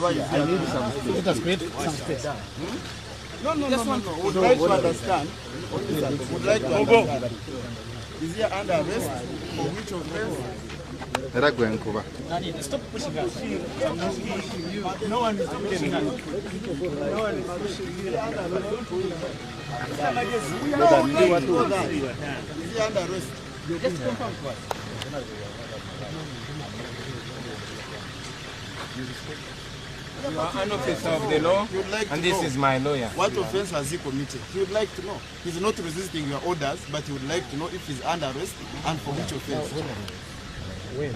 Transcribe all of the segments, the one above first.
I need some space. Let us create some space. No. Would like to understand. Would like to understand. Is here under arrest for which offense? Stop pushing us. No one is pushing us. No one is pushing you. Is he under arrest? Just confirm to us. You are an officer of the law, and this is my lawyer. What offense has he committed? He would like to know. He's not resisting your orders, but he would like to know if he's under arrest and for which offense. When?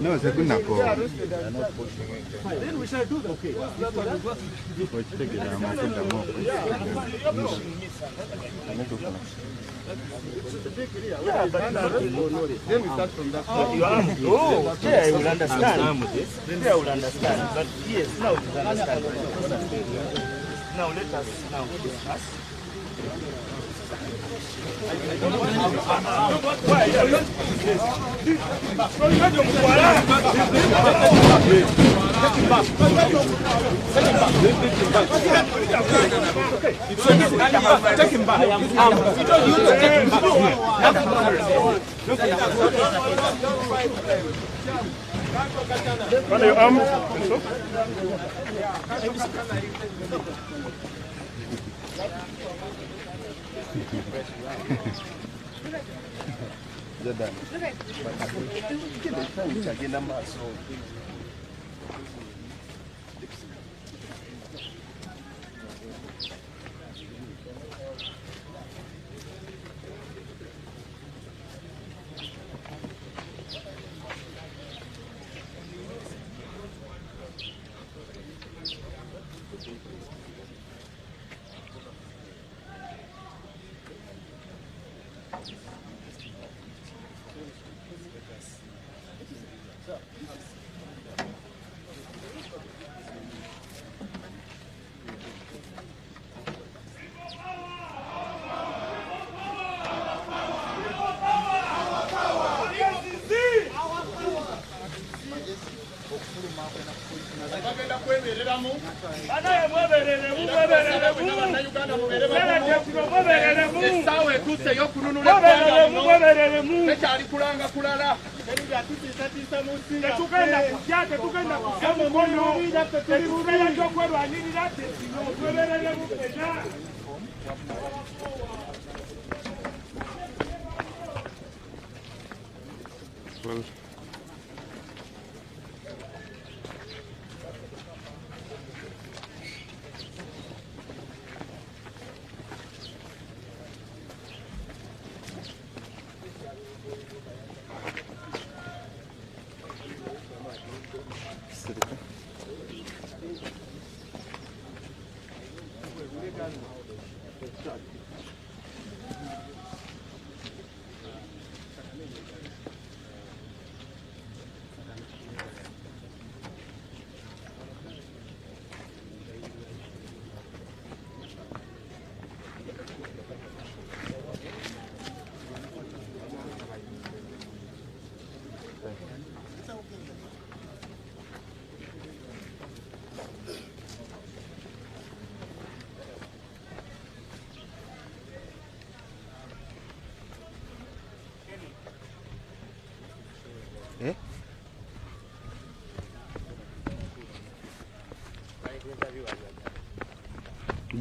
No, it's a good enough. Then we shall do that. Okay. Then we start from that. Oh, okay, I will understand. Then I will understand. But yes, now we understand. Now let us now discuss. Take him back. We told you to take him back. Under your arm.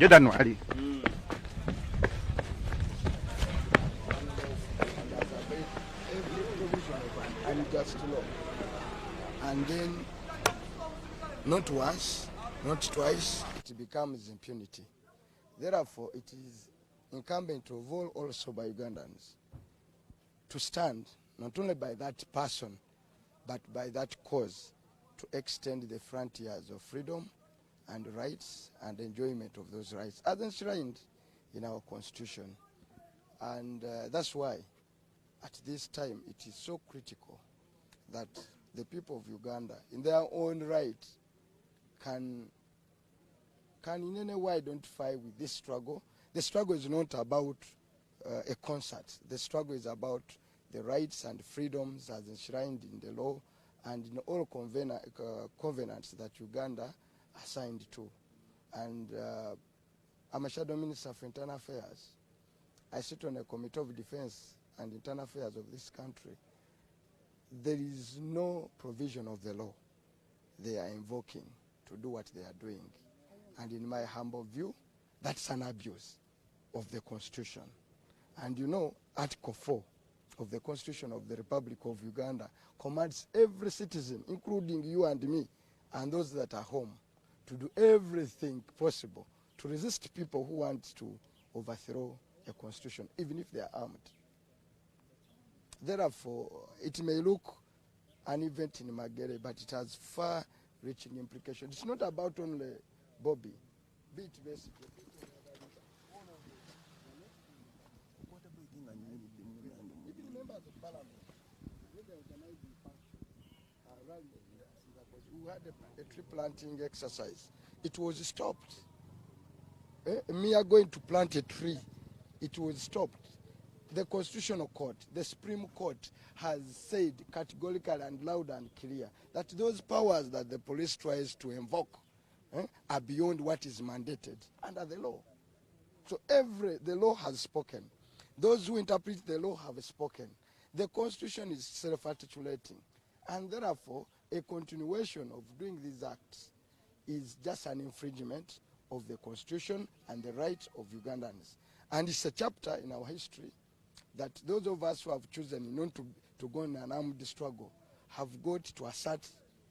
Jordan Ali. Unjust law. And then, not once, not twice, it becomes impunity. Therefore, it is incumbent of all also by Ugandans to stand not only by that person, but by that cause to extend the frontiers of freedom and rights and enjoyment of those rights as enshrined in our constitution. And that's why at this time it is so critical that the people of Uganda, in their own right, can in any way identify with this struggle. The struggle is not about a concert. The struggle is about the rights and freedoms as enshrined in the law and in all covenants that Uganda assigned to. And I'm a shadow minister for internal affairs. I sit on a committee of defense and internal affairs of this country. There is no provision of the law they are invoking to do what they are doing. And in my humble view, that's an abuse of the Constitution. And you know, Article 4 of the Constitution of the Republic of Uganda commands every citizen, including you and me, and those that are home, to do everything possible to resist people who want to overthrow a constitution, even if they are armed. Therefore, it may look an event in Magere, but it has far-reaching implications. It's not about only Bobi, be it basically. Even members of parliament, when they organized the function around we had a tree planting exercise. It was stopped. Me are going to plant a tree. It was stopped. The Constitutional Court, the Supreme Court, has said categorically and loud and clear that those powers that the police tries to invoke are beyond what is mandated under the law. So the law has spoken. Those who interpret the law have spoken. The Constitution is self-articulating, and therefore a continuation of doing these acts is just an infringement of the Constitution and the rights of Ugandans. And it's a chapter in our history that those of us who have chosen not to go in an armed struggle have got to assert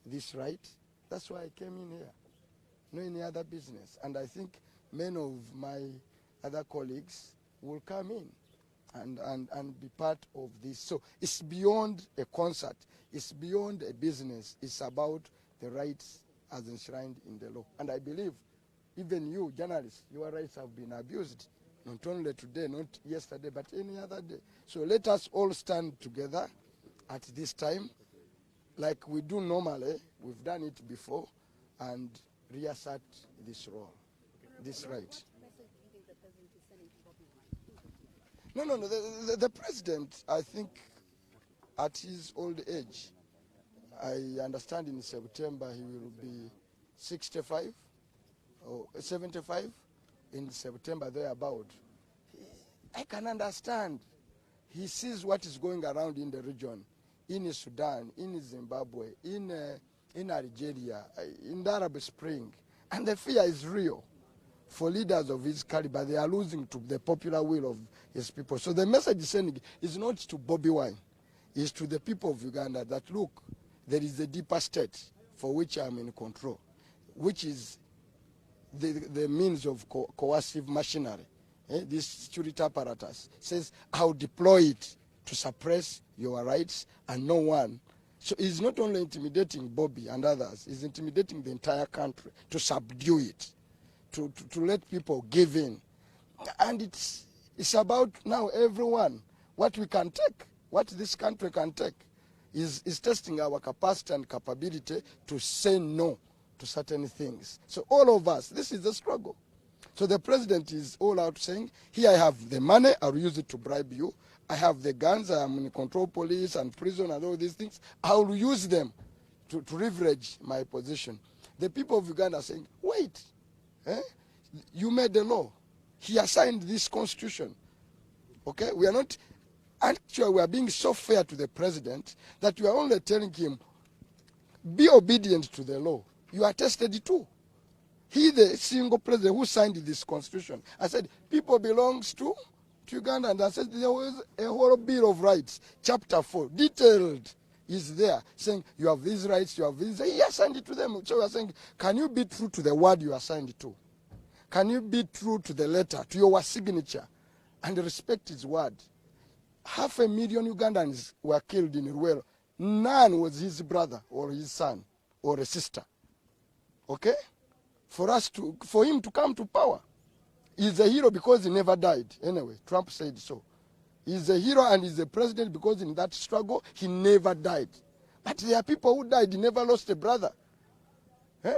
this right. That's why I came in here. No any other business. And I think many of my other colleagues will come in and be part of this. So it's beyond a concert. It's beyond a business. It's about the rights as enshrined in the law. And I believe even you, journalists, your rights have been abused. Not only today, not yesterday, but any other day. So let us all stand together at this time, like we do normally. We've done it before, and reassert this role, this right. No. The president, I think, at his old age, I understand in September he will be 65 or 75. In September, thereabout. I can understand. He sees what is going around in the region, in Sudan, in Zimbabwe, in Algeria, in the Arab Spring. And the fear is real for leaders of his caliber. They are losing to the popular will of his people. So the message he's sending is not to Bobi Wine. It's to the people of Uganda that, look, there is a deeper state for which I'm in control, which is the means of coercive machinery. This security apparatus says, I'll deploy it to suppress your rights, and no one. So he's not only intimidating Bobi and others, he's intimidating the entire country to subdue it, to let people give in. And it's about now everyone, what we can take, what this country can take, is testing our capacity and capability to say no to certain things. So all of us, this is the struggle. So the president is all out saying, here I have the money, I'll use it to bribe you. I have the guns, I'm in control police and prison and all these things. I'll use them to leverage my position. The people of Uganda are saying, wait, you made the law. He assigned this constitution. Okay, we are not, actually we are being so fair to the president that we are only telling him, be obedient to the law. You are tested too. He, the single president who signed this constitution, I said, people belongs to Uganda. And I said, there was a whole Bill of Rights, chapter 4, detailed, is there, saying you have these rights, you have these. He assigned it to them. So we are saying, can you be true to the word you assigned to? Can you be true to the letter, to your signature, and respect his word? 500,000 Ugandans were killed in Ruel. None was his brother or his son or a sister. Okay? For him to come to power. He's a hero because he never died. Anyway, Trump said so. He's a hero and he's a president because in that struggle, he never died. But there are people who died, never lost a brother.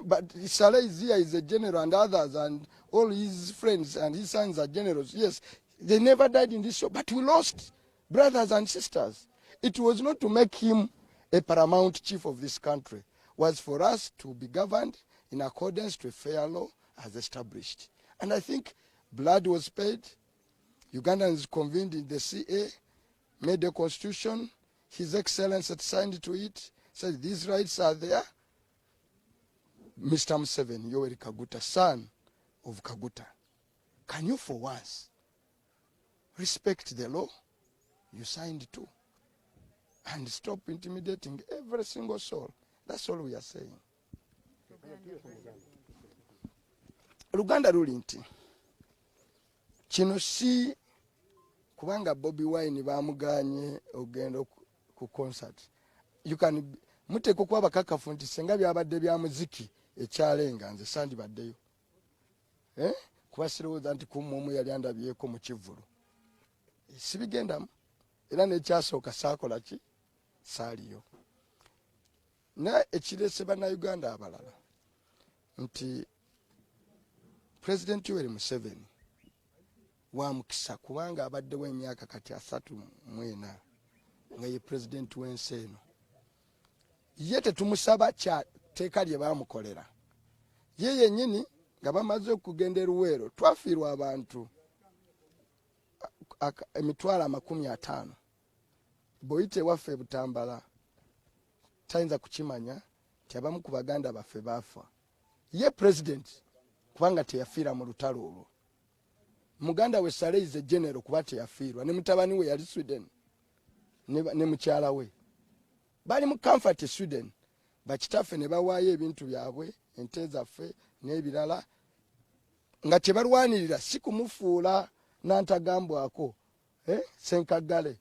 But Saleh is here, is a general, and others, and all his friends and his sons are generals. Yes, they never died in this show, but we lost brothers and sisters. It was not to make him a paramount chief of this country. It was for us to be governed in accordance to a fair law as established. And I think blood was paid. Ugandans convened in the CA, made a constitution. His Excellency had signed to it, said these rights are there. Mr. Museveni, Yoweri Kaguta, son of Kaguta, can you for once respect the law you signed to and stop intimidating every single soul? That's all we are saying. Luganda luli nti kino si kubanga Bobi Wine bamuganye ogenda ku concert. You can muteko kwa bakakafu nti senga byabadde bya muziki ekyalenga nze sandi baddeyo kubasiroza nti kumwomu yali andabyeko mu kivulu sibigendamu era nekyasooka saakola ki saaliyo na ekirese bannayuganda abalala nti President Yoweri Museveni wa mukisa kubanga abaddewo emyaka kati 34 nga ye president w'ensi eno ye tetumusaba kya teeka lye baamukolera ye yennyini nga bamaze okugenda eruweero twafiirwa abantu emitwalo 50 bw'oyita ewaffe Butambala tayinza kukimanya nti abamu ku baganda baffe baafa ye president kubanga teyafiira mu lutalo olwo muganda we Saleh is a general kuba teyafiirwa ne mutabani we yali Sweden ne mukyala we bali mu comfort Sweden bakitaffe ne bawaayo ebintu byabwe ente zaffe n'ebirala nga tebalwanirira si kumufuula n'antagambwako senkagale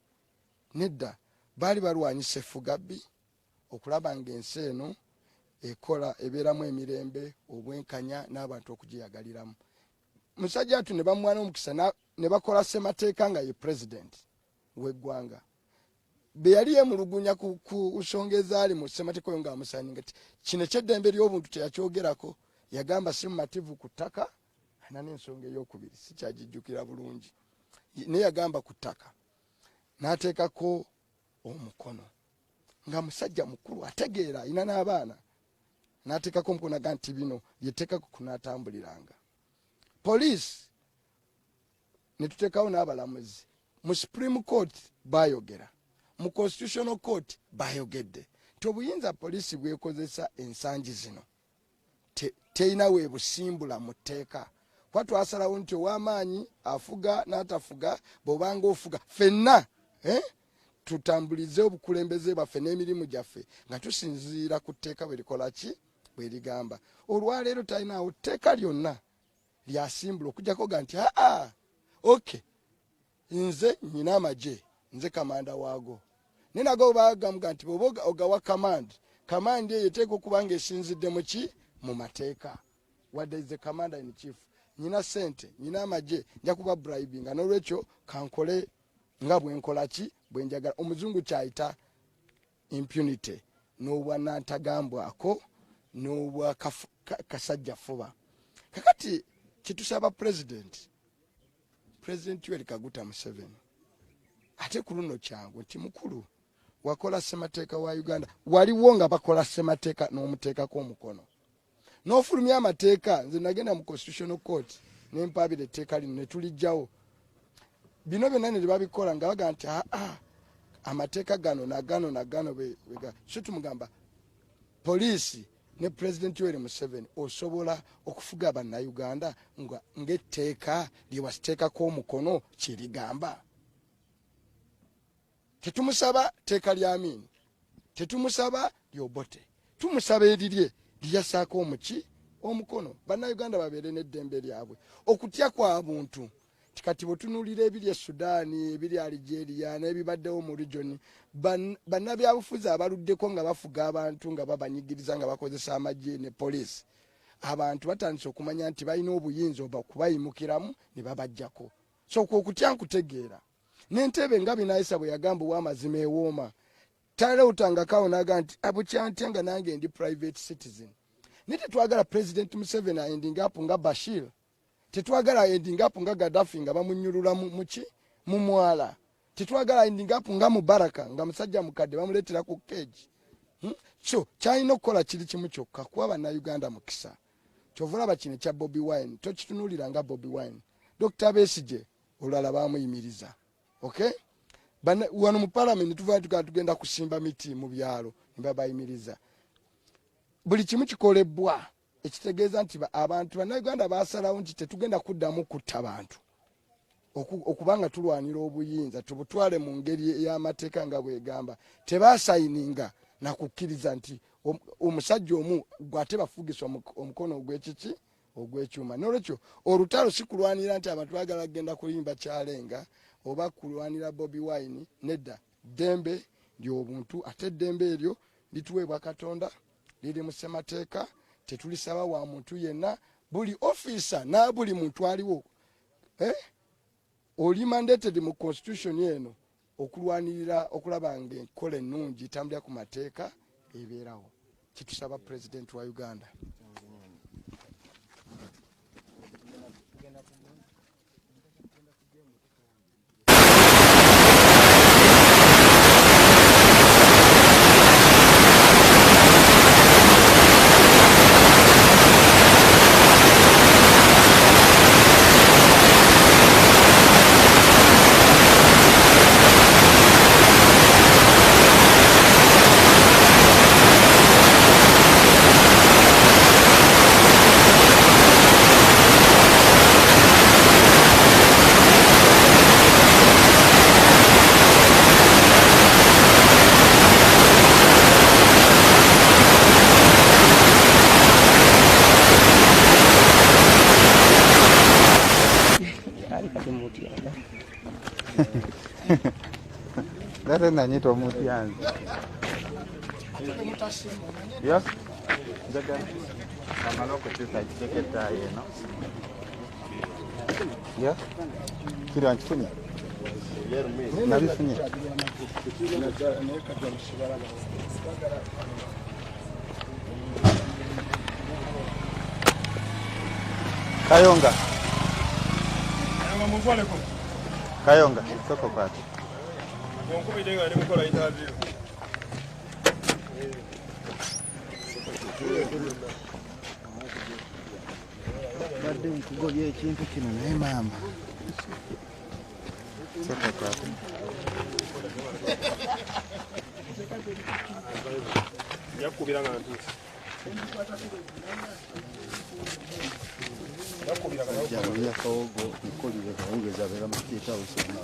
nedda baali balwanyisa effugabbi okulaba ng'ensi eno ekola ebeeramu emirembe obwenkanya n'abantu okugiyagaliramu musajja atu ne bamwana omukisa ne bakola ssemateeka nga ye president w'eggwanga be yali yemulugunya ku nsonga ezaali mu ssemateeka oyo ng'amusaninga ti kino ekyeddembe ly'obuntu teyakyogerako yagamba si mumativu ku ttaka ana n'ensonga ey'okubiri sikyagijjukira bulungi naye yagamba ku ttaka n'ateekako omukono nga musajja mukulu ategeera alina n'abaana n'ateekako omukono aga nti bino byeteekako kunaatambuliranga poliisi ne tuteekawo n'abalamuzi mu Supreme Court bayogera mu Constitutional Court bayogedde nti obuyinza poliisi bwekozesa ensangi zino teyina weebusimbula mu tteeka kuba twasalawo nti ow'amaanyi afuga n'atafuga bw'obanga ofuga ffenna tutambulize obukulembeze bwaffe n'emirimu gyaffe nga tusinziira ku tteeka bwe likola ki bwe ligamba olwaleero talinaawo tteeka lyonna lyasimbula okujjako ga nti okay nze nyina amagye nze kamanda waago naye nago bagamuga nti bw'oba ogawa kamandi eyo eteeka okuba ng'esinzidde mu ki mu mateeka wadde is the commander in chief nyina sente nyina amagye nja kuba bribinga n'olwekyo kankole nga bwenkola ki bwenjagala omuzungu kyayita impunity n'obwa nantagambwako n'obwa kasajja fuba kakati kitusaba president Yoweri Kaguta Museveni ate ku luno kyangu nti mukulu wakola ssemateeka wa Uganda waliwo nga bakola ssemateeka n'omuteekako omukono n'ofulumya amateeka nze nagenda mu Constitutional Court n'empaabira etteeka lino ne tulijjawo bino byonna ne babikola nga baga nti amateeka gano nagano so tumugamba poliisi ne President Yoweri Museveni osobola okufuga bannayuganda ng'etteeka lye wasiteekako omukono kirigamba tetumusaba tteeka lya Amin tetumusaba lyobote tumusaba erirye liyasaako omuki omukono bannayuganda babeere n'eddembe lyabwe okutya kwa buntu kati bwetunuulira ebiri e Sudaani ebiri Algeria n'ebibaddewo mu region bannabyabufuzi abaluddeko nga bafuga abantu nga babanyigiriza nga bakozesa amagye ne poliisi abantu batandise okumanya nti balina obuyinza okubayimukiramu ne babajjako so okutya nkutegeera n'entebe nga Binaisa bwe yagamba ow'amazima ewooma tale utanga kaonaga nti abukyantanga nange ndi private citizen. Tetwagala President Museveni ending up nga Bashir. Tetwagala ending up nga Gaddafi nga bamunyulula muki mu mwala. Tetwagala ending up nga Mubaraka nga musajja mukadde bamuletera ku cage. So kyalina okukola kiri kimu kyokka kuwa bannayuganda mukisa. Kyovulaba kino kya Bobi Wine tokitunulira nga Bobi Wine. Dr. Besigye olala bamuyimiriza. Okay? Wano mu parliament tugenda kusimba miti mu byalo niba bayimiriza. Buli kimu kikolebwa ekitegeeza nti abantu bannayuganda basalawo nti tetugenda kuddamu kutta abantu. Okubanga tulwanira obuyinza tubutwale mu ngeri y'amateeka nga bwegamba. Tebasayininga na kukkiriza nti omusajja omu gwate bafugisa omukono ogw'ekiki ogw'ekyuma. N'olwekyo olutalo si kulwanira nti abantu baagala kugenda kuyimba kyalenga oba kulwanira Bobi Wine. Nedda, ddembe ly'obuntu ate eddembe eryo lituweebwa Katonda liri mu ssemateeka. Tetulisaba wa muntu yenna. Buli officer na buli muntu aliwo oli mandated mu constitution eno okulwanirira okulaba nga enkola ennungi tambulira ku mateeka ebeerawo. Kitusaba President wa Uganda. Dare nanyitwa mutianzi. Yes. Jaga. Kamalo kutisa cheketa yeno. Yeah. Kira nchini. Nabifunye. Kayonga. Kayonga, soko kwati. Nkubiddenga ndi mukola interview. Badde nkugobya ekintu kino naye maama. Soko kwati. Yakubira nga ntuusi. Jaluya kawogo nkolire kaongeza bera mukita usana.